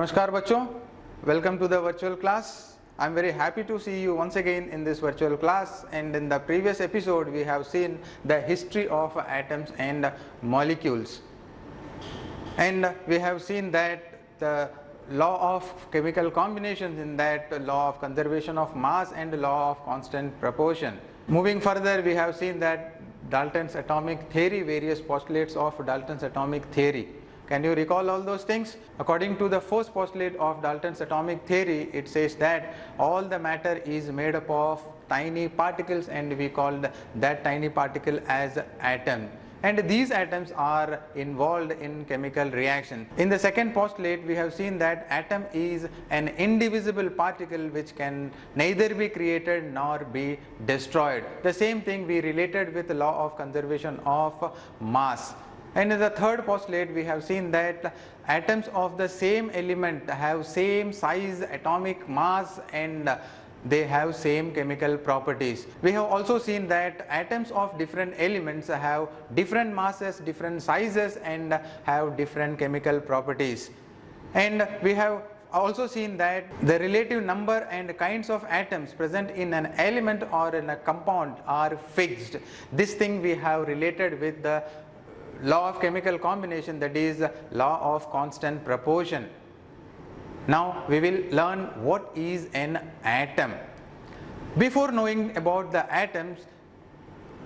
Namaskar bachcho, welcome to the virtual class. I am very happy to see you once again in this virtual class, and in the previous episode we have seen the history of atoms and molecules, and we have seen that the law of chemical combinations, in that law of conservation of mass and law of constant proportion. Moving further, we have seen that Dalton's atomic theory, various postulates of Dalton's atomic theory. Can you recall all those things? According to the first postulate of Dalton's atomic theory, it says that all the matter is made up of tiny particles, and we call that tiny particle as atom. And these atoms are involved in chemical reaction. In the second postulate, we have seen that atom is an indivisible particle which can neither be created nor be destroyed. The same thing we related with the law of conservation of mass. And in the third postulate, we have seen that atoms of the same element have same size, atomic mass, and they have same chemical properties. We have also seen that atoms of different elements have different masses, different sizes, and have different chemical properties. And we have also seen that the relative number and kinds of atoms present in an element or in a compound are fixed. This thing we have related with the law of chemical combination, that is law of constant proportion. Now we will learn what is an atom. Before knowing about the atoms,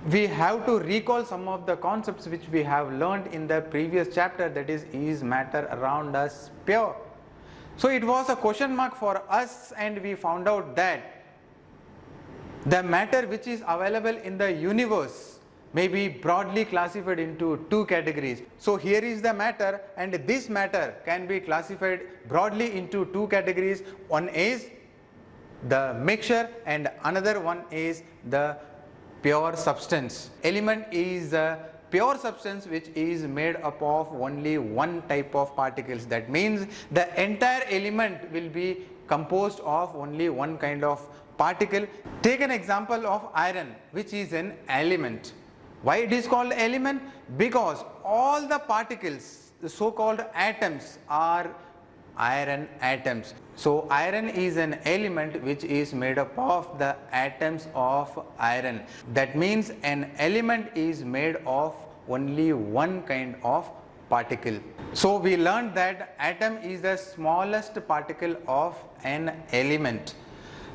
we have to recall some of the concepts which we have learned in the previous chapter, that is matter around us pure? So it was a question mark for us, and we found out that the matter which is available in the universe may be broadly classified into two categories. So here is the matter, and this matter can be classified broadly into two categories. One is the mixture and another one is the pure substance. Element is a pure substance which is made up of only one type of particles. That means the entire element will be composed of only one kind of particle. Take an example of iron, which is an element. Why it is called element? Because all the particles, the so-called atoms, are iron atoms. So iron is an element which is made up of the atoms of iron. That means an element is made of only one kind of particle. So we learned that atom is the smallest particle of an element.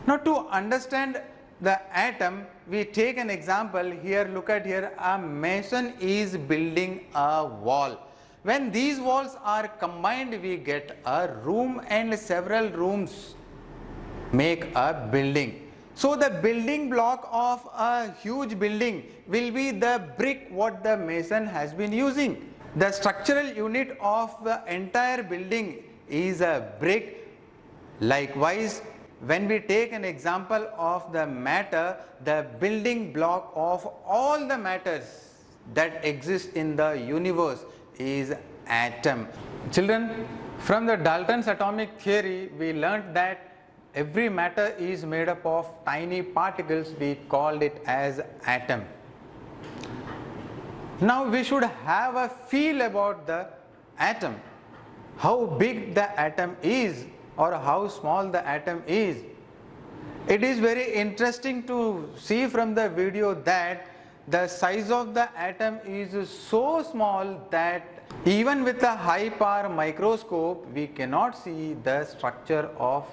Now to understand the atom, we take an example here. Look at here, a mason is building a wall. When these walls are combined, we get a room, and several rooms make a building. So the building block of a huge building will be the brick what the mason has been using. The structural unit of the entire building is a brick. Likewise, when we take an example of the matter, the building block of all the matters that exist in the universe is atom. Children, from the Dalton's atomic theory, we learnt that every matter is made up of tiny particles. We called it as atom. Now we should have a feel about the atom, how big the atom is or how small the atom is. It is very interesting to see from the video that the size of the atom is so small that even with a high power microscope we cannot see the structure of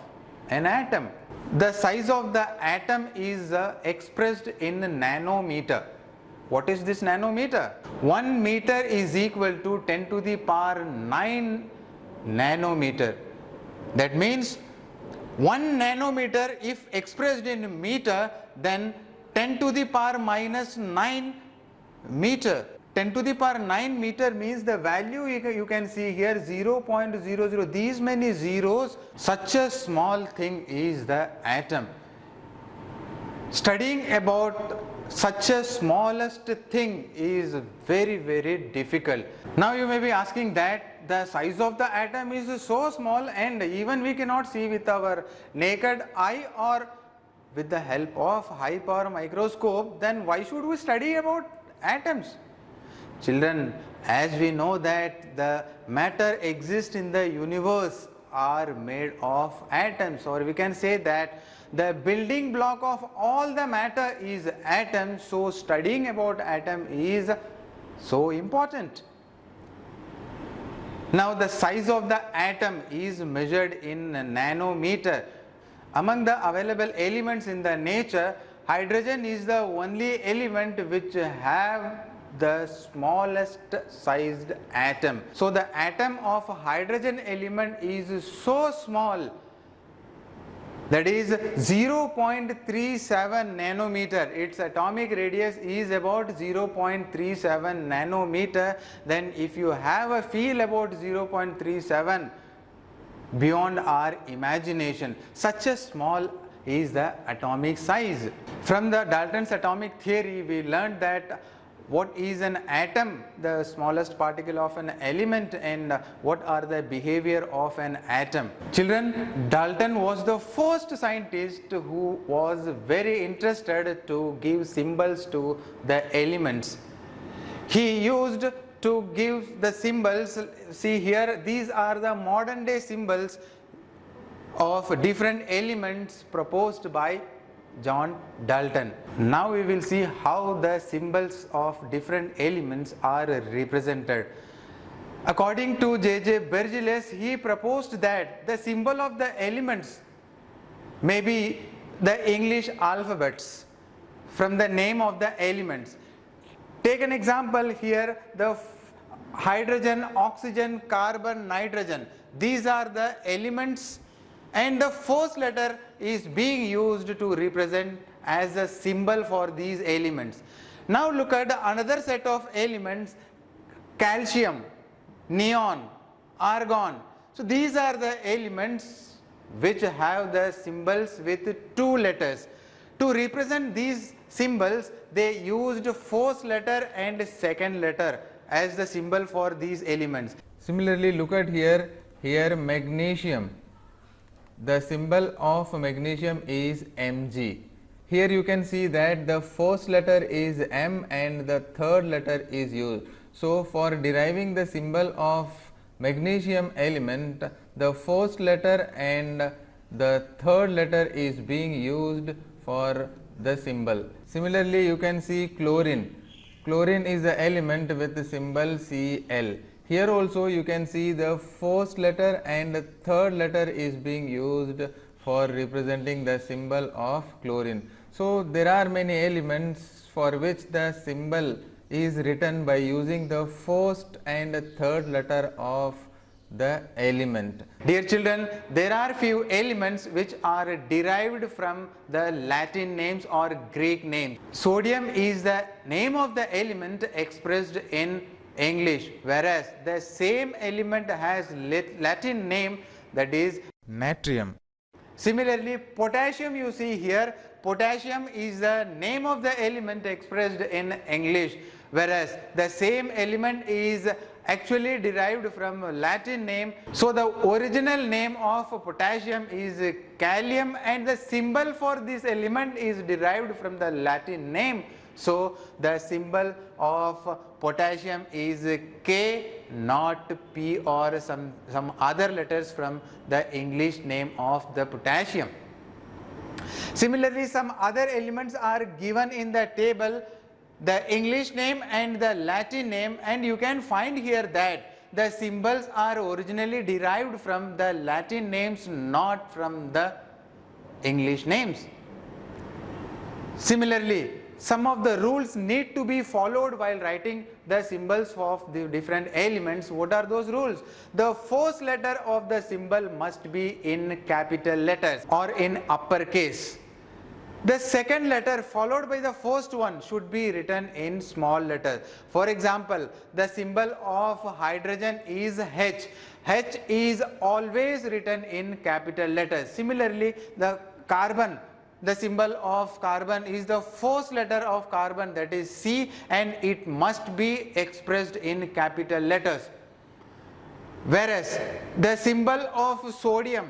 an atom. The size of the atom is expressed in nanometer. What is this nanometer? 1 meter is equal to 10 to the power 9 nanometer. That means 1 nanometer, if expressed in meter, then 10 to the power minus 9 meter. 10 to the power 9 meter means the value you can see here 0.00. These many zeros, such a small thing is the atom. Studying about such a smallest thing is very, very difficult. Now you may be asking that the size of the atom is so small and even we cannot see with our naked eye or with the help of high power microscope, then why should we study about atoms? Children, as we know that the matter exists in the universe are made of atoms, or we can say that the building block of all the matter is atom. So studying about atom is so important. Now the size of the atom is measured in nanometer. Among the available elements in the nature, hydrogen is the only element which have the smallest sized atom. So the atom of hydrogen element is so small, that is 0.37 nanometer. Its atomic radius is about 0.37 nanometer. Then if you have a feel about 0.37, beyond our imagination, such a small is the atomic size. From the Dalton's atomic theory, we learned that what is an atom, the smallest particle of an element, and what are the behavior of an atom. Children, Dalton was the first scientist who was very interested to give symbols to the elements. He used to give the symbols. See here, these are the modern day symbols of different elements proposed by John Dalton. Now we will see how the symbols of different elements are represented. According to J.J. Bergelius, he proposed that the symbol of the elements may be the English alphabets from the name of the elements. Take an example here, the hydrogen, oxygen, carbon, nitrogen. These are the elements, and the first letter is being used to represent as a symbol for these elements. Now look at another set of elements, calcium, neon, argon. So these are the elements which have the symbols with two letters. To represent these symbols, they used first letter and second letter as the symbol for these elements. Similarly, look at here magnesium. The symbol of magnesium is Mg. Here you can see that the first letter is M and the third letter is used. So for deriving the symbol of magnesium element, the first letter and the third letter is being used for the symbol. Similarly, you can see chlorine. Chlorine is the element with the symbol Cl. Here also you can see the first letter and the third letter is being used for representing the symbol of chlorine. So there are many elements for which the symbol is written by using the first and third letter of the element. Dear children, there are few elements which are derived from the Latin names or Greek names. Sodium is the name of the element expressed in English, whereas the same element has Latin name, that is natrium. Similarly, potassium, you see here, potassium is the name of the element expressed in English, whereas the same element is actually derived from Latin name. So the original name of potassium is kalium, and the symbol for this element is derived from the Latin name. So the symbol of potassium is K, not P or some other letters from the English name of the potassium. Similarly, some other elements are given in the table, the English name and the Latin name, and you can find here that the symbols are originally derived from the Latin names, not from the English names. Similarly, some of the rules need to be followed while writing the symbols of the different elements. What are those rules? The first letter of the symbol must be in capital letters or in uppercase. The second letter followed by the first one should be written in small letters. For example, the symbol of hydrogen is H. H is always written in capital letters. Similarly, the carbon, the symbol of carbon is the first letter of carbon, that is C, and it must be expressed in capital letters. Whereas the symbol of sodium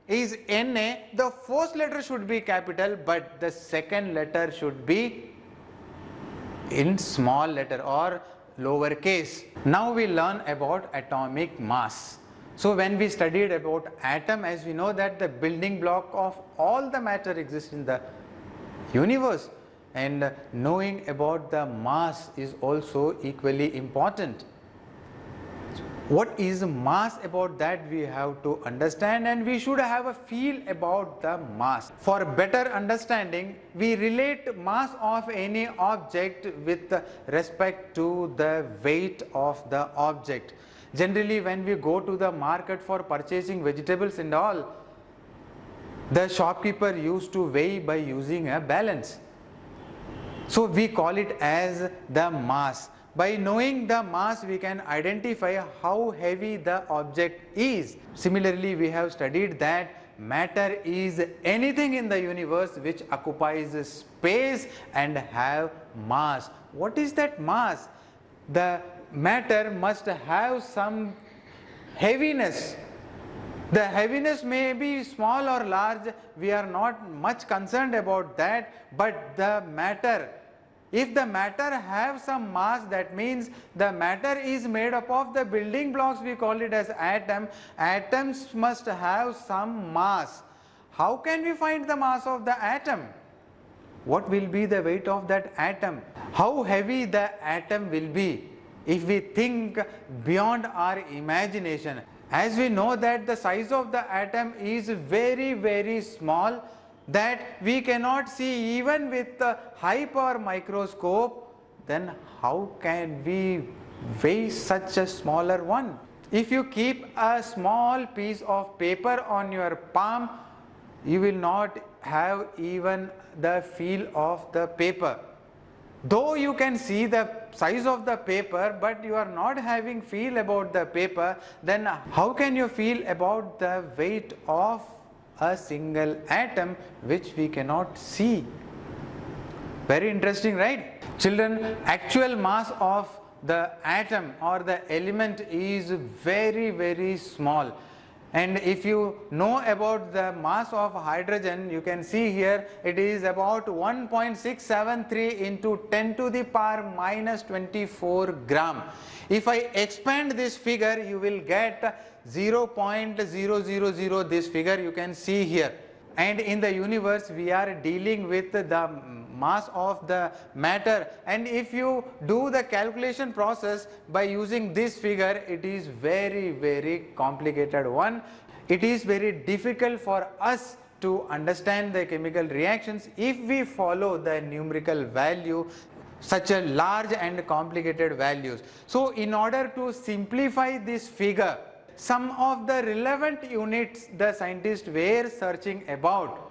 is Na, the first letter should be capital, but the second letter should be in small letter or lower case. Now we learn about atomic mass. So when we studied about atom, as we know that the building block of all the matter exists in the universe, and knowing about the mass is also equally important. What is mass, about that we have to understand, and we should have a feel about the mass. For better understanding, we relate mass of any object with respect to the weight of the object. Generally, when we go to the market for purchasing vegetables and all, the shopkeeper used to weigh by using a balance. So we call it as the mass. By knowing the mass, we can identify how heavy the object is. Similarly, we have studied that matter is anything in the universe which occupies space and have mass. What is that mass? The matter must have some heaviness. The heaviness may be small or large, we are not much concerned about that, but the matter, if the matter have some mass, that means the matter is made up of the building blocks, we call it as atom. Atoms must have some mass. How can we find the mass of the atom? What will be the weight of that atom? How heavy the atom will be if we think beyond our imagination? As we know that the size of the atom is very, very small, that we cannot see even with the high power microscope, then how can we weigh such a smaller one? If you keep a small piece of paper on your palm, you will not have even the feel of the paper. Though you can see the size of the paper, but you are not having feel about the paper, then how can you feel about the weight of a single atom which we cannot see? Very interesting, right? Children, actual mass of the atom or the element is very, very small. And if you know about the mass of hydrogen, you can see here it is about 1.673 into 10 to the power minus 24 gram. If I expand this figure, you will get 0.000, this figure you can see here. And in the universe, we are dealing with the mass of the matter, and if you do the calculation process by using this figure, it is very, very complicated one. It is very difficult for us to understand the chemical reactions if we follow the numerical value, such a large and complicated values. So in order to simplify this figure, some of the relevant units the scientists were searching about,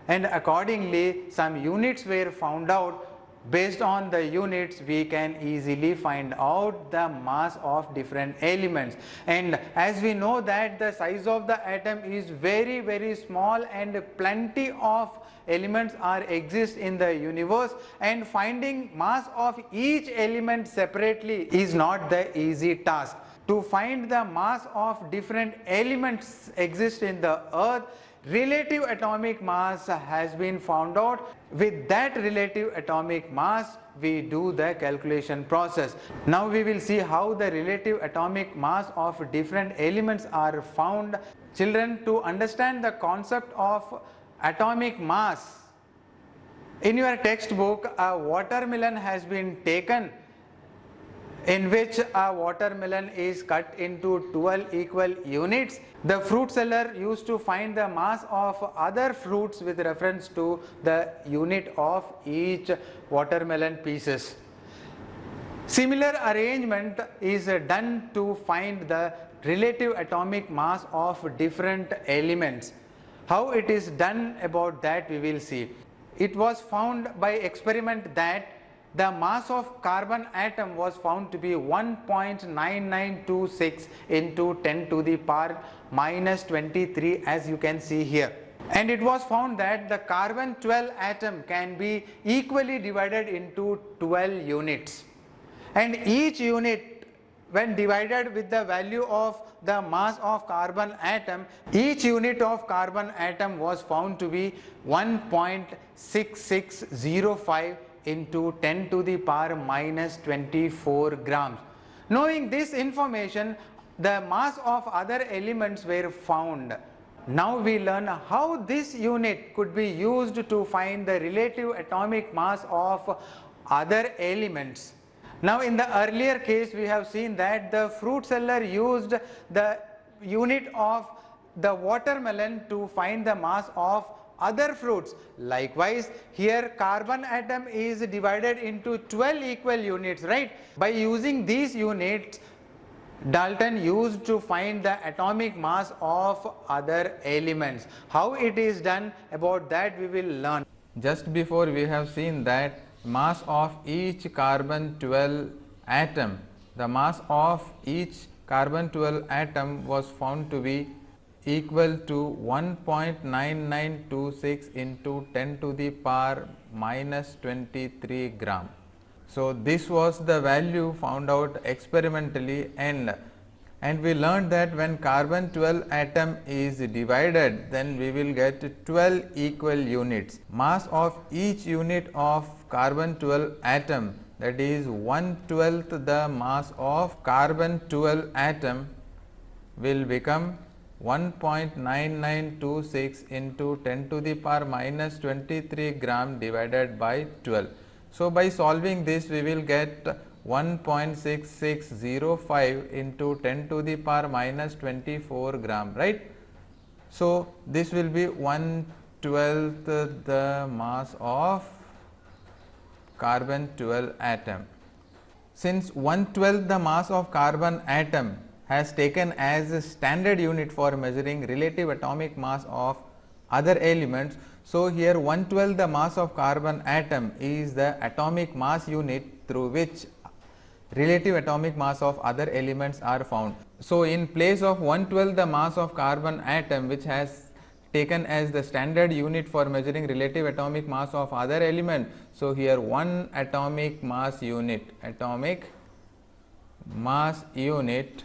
and accordingly some units were found out. Based on the units, we can easily find out the mass of different elements. And as we know that the size of the atom is very, very small, and plenty of elements exist in the universe, and finding mass of each element separately is not the easy task. To find the mass of different elements exist in the earth, relative atomic mass has been found out. With that relative atomic mass, we do the calculation process. Now we will see how the relative atomic mass of different elements are found. Children, to understand the concept of atomic mass, in your textbook a watermelon has been taken, in which a watermelon is cut into 12 equal units. The fruit seller used to find the mass of other fruits with reference to the unit of each watermelon pieces. Similar arrangement is done to find the relative atomic mass of different elements. How it is done, about that we will see. It was found by experiment that the mass of carbon atom was found to be 1.9926 into 10 to the power minus 23, as you can see here. And it was found that the carbon 12 atom can be equally divided into 12 units. And each unit, when divided with the value of the mass of carbon atom, each unit of carbon atom was found to be 1.6605 into 10 to the power minus 24 grams. Knowing this information, the mass of other elements were found. Now we learn how this unit could be used to find the relative atomic mass of other elements. Now in the earlier case we have seen that the fruit seller used the unit of the watermelon to find the mass of other fruits. Likewise, here carbon atom is divided into 12 equal units, right? By using these units, Dalton used to find the atomic mass of other elements. How it is done, about that we will learn. Just before we have seen that mass of each carbon 12 atom, the mass of each carbon 12 atom was found to be equal to 1.9926 into 10 to the power minus 23 gram. So this was the value found out experimentally, and we learned that when carbon 12 atom is divided, then we will get 12 equal units. Mass of each unit of carbon 12 atom, that is 1/12 the mass of carbon 12 atom, will become 1.9926 into 10 to the power minus 23 gram divided by 12. So by solving this, we will get 1.6605 into 10 to the power minus 24 gram, right? So this will be 1/12 the mass of carbon 12 atom. Since 1/12 the mass of carbon atom has taken as a standard unit for measuring relative atomic mass of other elements, so here 1/12 the mass of carbon atom is the atomic mass unit through which relative atomic mass of other elements are found. So in place of 1/12 the mass of carbon atom, which has taken as the standard unit for measuring relative atomic mass of other element, so here one atomic mass unit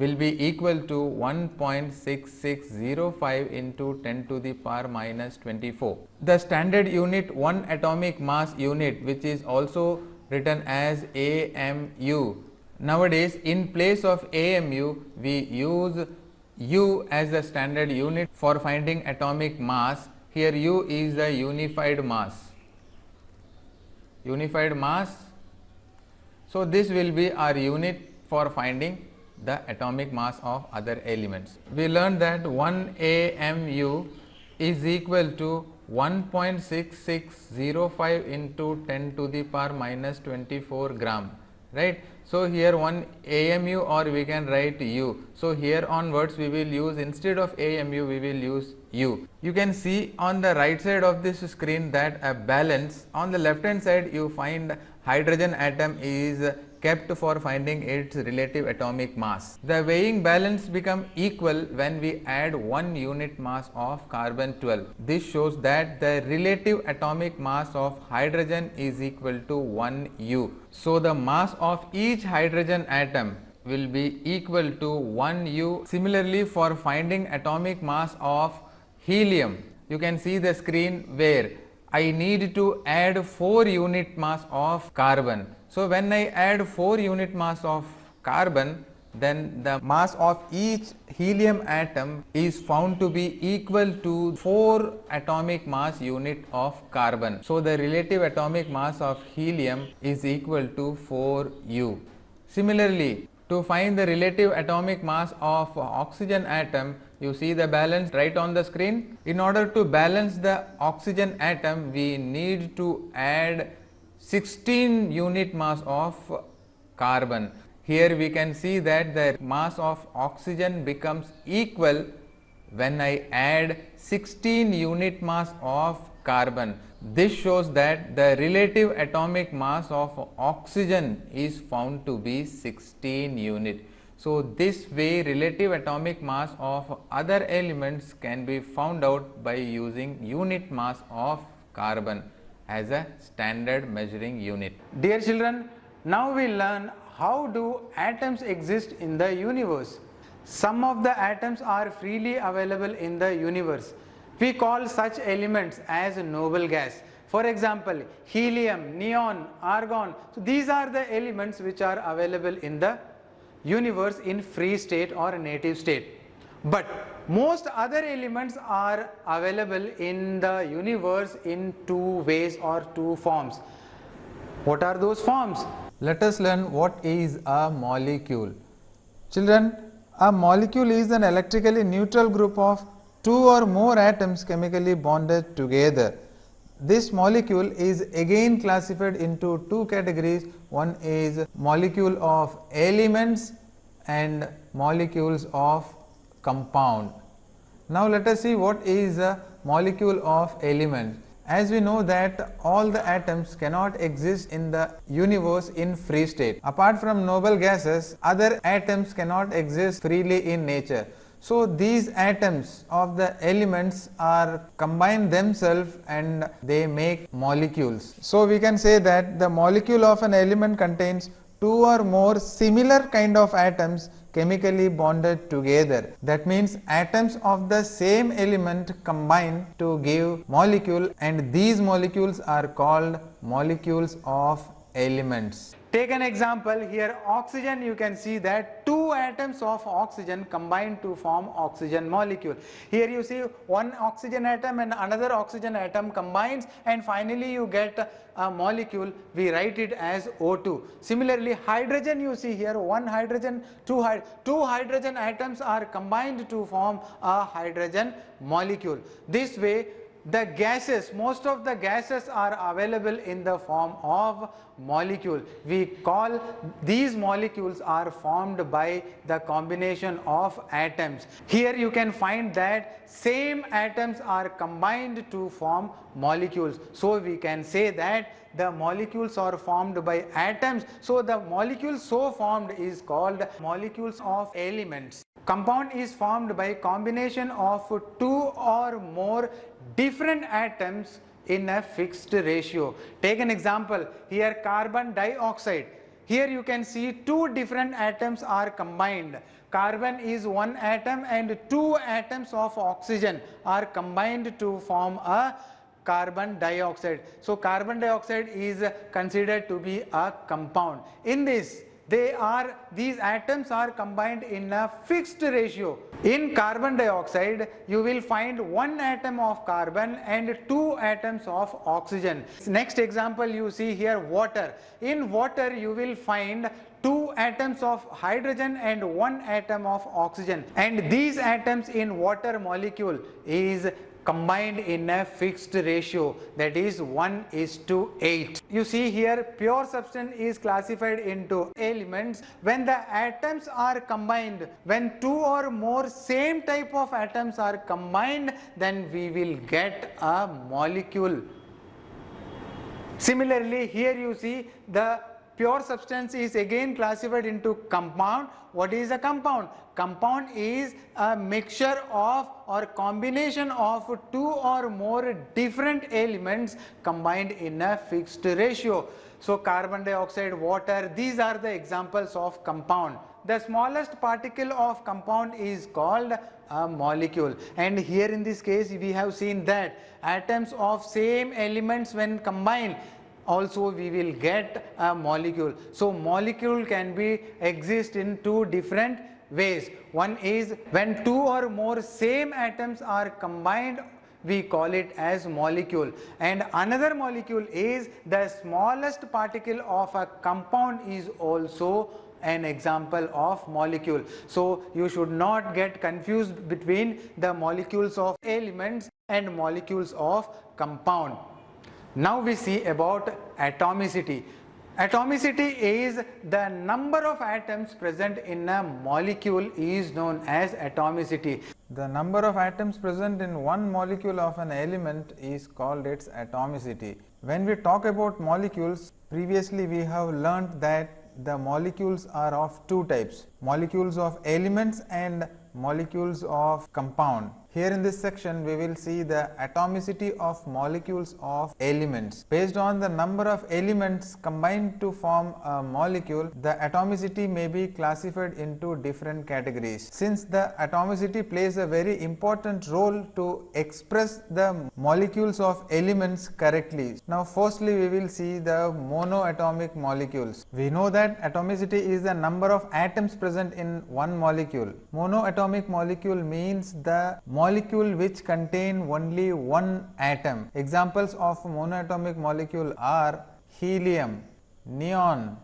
will be equal to 1.6605 into 10 to the power minus 24. The standard unit one atomic mass unit, which is also written as AMU. Nowadays in place of AMU we use U as the standard unit for finding atomic mass. Here U is the unified mass. So this will be our unit for finding the atomic mass of other elements. We learned that 1 AMU is equal to 1.6605 into 10 to the power minus 24 gram, right? So here 1 AMU, or we can write U. So here onwards we will use, instead of AMU we will use U. You can see on the right side of this screen that a balance, on the left hand side you find hydrogen atom is kept for finding its relative atomic mass. The weighing balance become equal when we add 1 unit mass of carbon 12. This shows that the relative atomic mass of hydrogen is equal to 1 U. So the mass of each hydrogen atom will be equal to 1 U. Similarly, for finding atomic mass of helium, you can see the screen where I need to add 4 unit mass of carbon. So when I add 4 unit mass of carbon, then the mass of each helium atom is found to be equal to 4 atomic mass unit of carbon. So the relative atomic mass of helium is equal to 4 U. Similarly, to find the relative atomic mass of oxygen atom, you see the balance right on the screen. In order to balance the oxygen atom, we need to add 16 unit mass of carbon. Here we can see that the mass of oxygen becomes equal when I add 16 unit mass of carbon. This shows that the relative atomic mass of oxygen is found to be 16 unit. So this way relative atomic mass of other elements can be found out by using unit mass of carbon as a standard measuring unit. Dear children, now we learn how do atoms exist in the universe. Some of the atoms are freely available in the universe. We call such elements as noble gas. For example, helium, neon, argon. So these are the elements which are available in the universe in free state or native state. But most other elements are available in the universe in two ways or two forms. What are those forms? Let us learn what is a molecule. Children, a molecule is an electrically neutral group of two or more atoms chemically bonded together. This molecule is again classified into two categories. One is molecule of elements and molecules of compound. Now let us see what is a molecule of elements. As we know that all the atoms cannot exist in the universe in free state. Apart from noble gases, other atoms cannot exist freely in nature. So these atoms of the elements are combined themselves and they make molecules. So we can say that the molecule of an element contains two or more similar kind of atoms chemically bonded together. That means atoms of the same element combine to give molecule, and these molecules are called molecules of elements. Take an example here, oxygen. You can see that two atoms of oxygen combine to form oxygen molecule. Here you see one oxygen atom and another oxygen atom combines, and finally you get a molecule. We write it as O2. Similarly, hydrogen, you see here one hydrogen, two hydrogen atoms are combined to form a hydrogen molecule. This way the gases, most of the gases are available in the form of molecule. We call these molecules are formed by the combination of atoms. Here you can find that same atoms are combined to form molecules. So we can say that the molecules are formed by atoms. So the molecule so formed is called molecules of elements. Compound is formed by combination of two or more different atoms in a fixed ratio. Take an example here, carbon dioxide. Here you can see two different atoms are combined. Carbon is one atom and two atoms of oxygen are combined to form a carbon dioxide. So carbon dioxide is considered to be a compound. In this, these atoms are combined in a fixed ratio. In carbon dioxide, you will find one atom of carbon and two atoms of oxygen. Next example you see here, water. In water you will find two atoms of hydrogen and one atom of oxygen, and these atoms in water molecule is combined in a fixed ratio, that is 1:8. You see here, pure substance is classified into elements. When the atoms are combined, when two or more same type of atoms are combined, then we will get a molecule. Similarly, here you see the pure substance is again classified into compound. What is a compound? Compound is a mixture of or combination of two or more different elements combined in a fixed ratio. So carbon dioxide, water, these are the examples of compound. The smallest particle of compound is called a molecule, and here in this case we have seen that atoms of same elements when combined, also we will get a molecule. So molecule can be exist in two different ways. One is when two or more same atoms are combined, we call it as molecule, and another molecule is the smallest particle of a compound is also an example of molecule. So you should not get confused between the molecules of elements and molecules of compound. Now we see about atomicity. Atomicity is the number of atoms present in a molecule is known as atomicity. The number of atoms present in one molecule of an element is called its atomicity. When we talk about molecules, previously we have learnt that the molecules are of two types, molecules of elements and molecules of compound. Here in this section we will see the atomicity of molecules of elements. Based on the number of elements combined to form a molecule, the atomicity may be classified into different categories. Since the atomicity plays a very important role to express the molecules of elements correctly. Now firstly we will see the monoatomic molecules. We know that atomicity is the number of atoms present in one molecule. Monoatomic molecule means the molecule which contain only one atom. Examples of monoatomic molecule are helium, neon,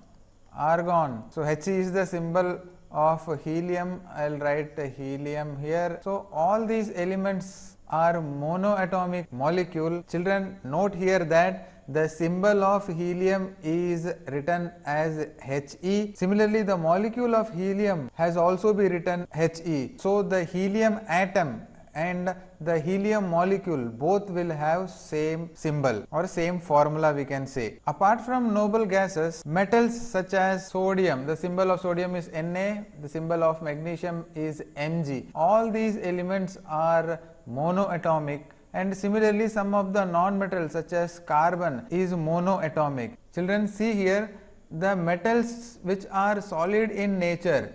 argon. So He is the symbol of helium. I will write helium here. So all these elements are monoatomic molecule. Children, note here that the symbol of helium is written as He. Similarly, the molecule of helium has also been written He. So the helium atom and the helium molecule both will have same symbol or same formula, we can say. Apart from noble gases, metals such as sodium, the symbol of sodium is Na, the symbol of magnesium is Mg. All these elements are monoatomic, and similarly some of the non-metals such as carbon is monoatomic. Children, see here the metals which are solid in nature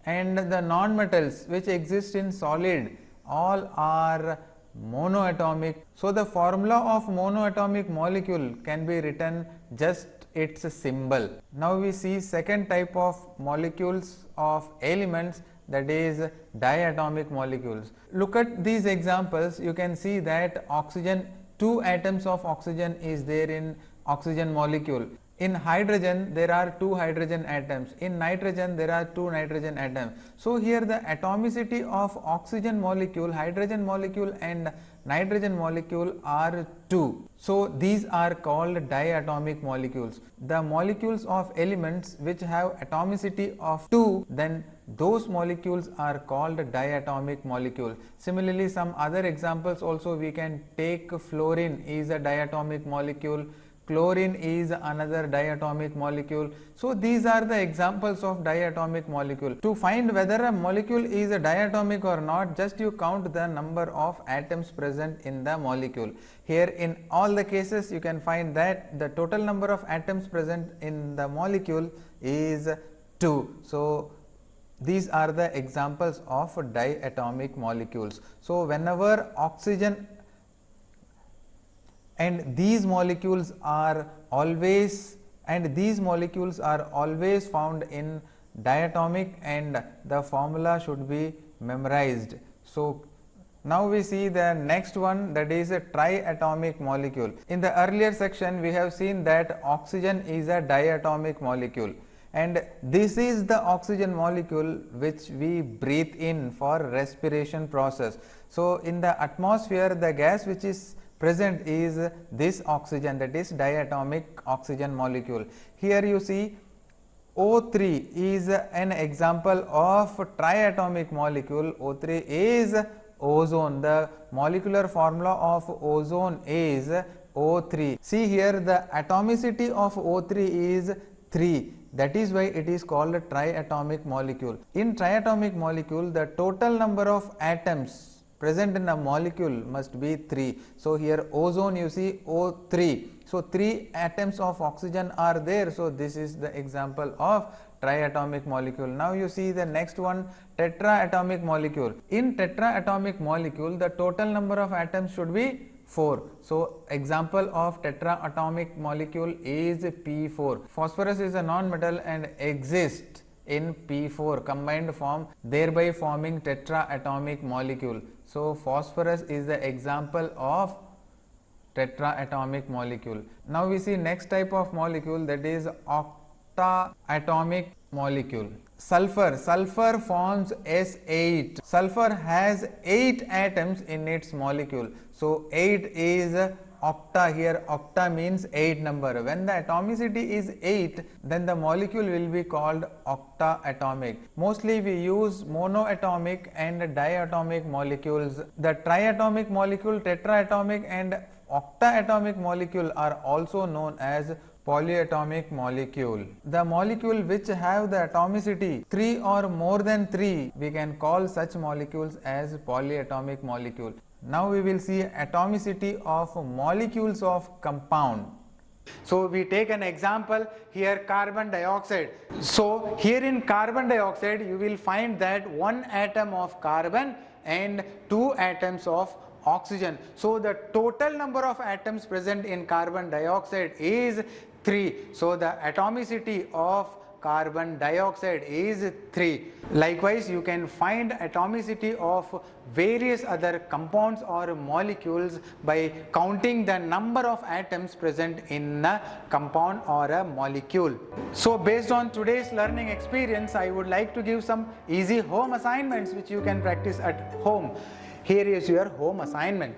and the non-metals which exist in solid, all are monoatomic. So the formula of monoatomic molecule can be written just its symbol. Now we see second type of molecules of elements, that is diatomic molecules. Look at these examples. You can see that oxygen, 2 atoms of oxygen is there in oxygen molecule. In hydrogen there are 2 hydrogen atoms, in nitrogen there are 2 nitrogen atoms. So here the atomicity of oxygen molecule, hydrogen molecule and nitrogen molecule are 2. So these are called diatomic molecules. The molecules of elements which have atomicity of 2, then those molecules are called diatomic molecule. Similarly, some other examples also we can take. Fluorine is a diatomic molecule, chlorine is another diatomic molecule. So these are the examples of diatomic molecule. To find whether a molecule is a diatomic or not, just you count the number of atoms present in the molecule. Here in all the cases you can find that the total number of atoms present in the molecule is 2. So these are the examples of diatomic molecules. So whenever oxygen, and these molecules are always found in diatomic, and the formula should be memorized. So now we see the next one, that is a triatomic molecule. In the earlier section we have seen that oxygen is a diatomic molecule, and this is the oxygen molecule which we breathe in for respiration process. So in the atmosphere the gas which is present is this oxygen, that is diatomic oxygen molecule. Here you see O3 is an example of triatomic molecule. O3 is ozone. The molecular formula of ozone is O3. See here the atomicity of O3 is 3. That is why it is called a triatomic molecule. In triatomic molecule, the total number of atoms present in a molecule must be 3. So here ozone you see O3. So 3 atoms of oxygen are there. So this is the example of triatomic molecule. Now you see the next one, tetraatomic molecule. In tetraatomic molecule, the total number of atoms should be 4. So example of tetraatomic molecule is P4. Phosphorus is a non-metal and exists in P4 combined form, thereby forming tetraatomic molecule. So phosphorus is the example of tetraatomic molecule. Now we see next type of molecule, that is octaatomic molecule. Sulfur forms S8. Sulfur has 8 atoms in its molecule. So 8 is octa. Here octa means 8 number. When the atomicity is 8, then the molecule will be called octaatomic. Mostly we use monoatomic and diatomic molecules. The triatomic molecule, tetraatomic and octaatomic molecule are also known as Polyatomic molecule. The molecule which have the atomicity 3 or more than 3, we can call such molecules as polyatomic molecule. Now we will see atomicity of molecules of compound. So we take an example here, carbon dioxide. So here in carbon dioxide you will find that one atom of carbon and two atoms of oxygen. So the total number of atoms present in carbon dioxide is 3. So the atomicity of carbon dioxide is 3. Likewise, you can find atomicity of various other compounds or molecules by counting the number of atoms present in a compound or a molecule. So based on today's learning experience, I would like to give some easy home assignments which you can practice at home. Here is your home assignment.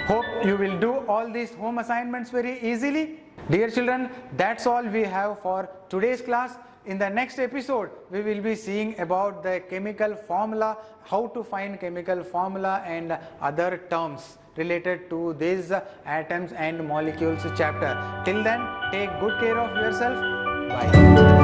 Hope you will do all these home assignments very easily. Dear children, that's all we have for today's class. In the next episode, we will be seeing about the chemical formula, how to find chemical formula and other terms related to these atoms and molecules chapter. Till then, take good care of yourself. Bye.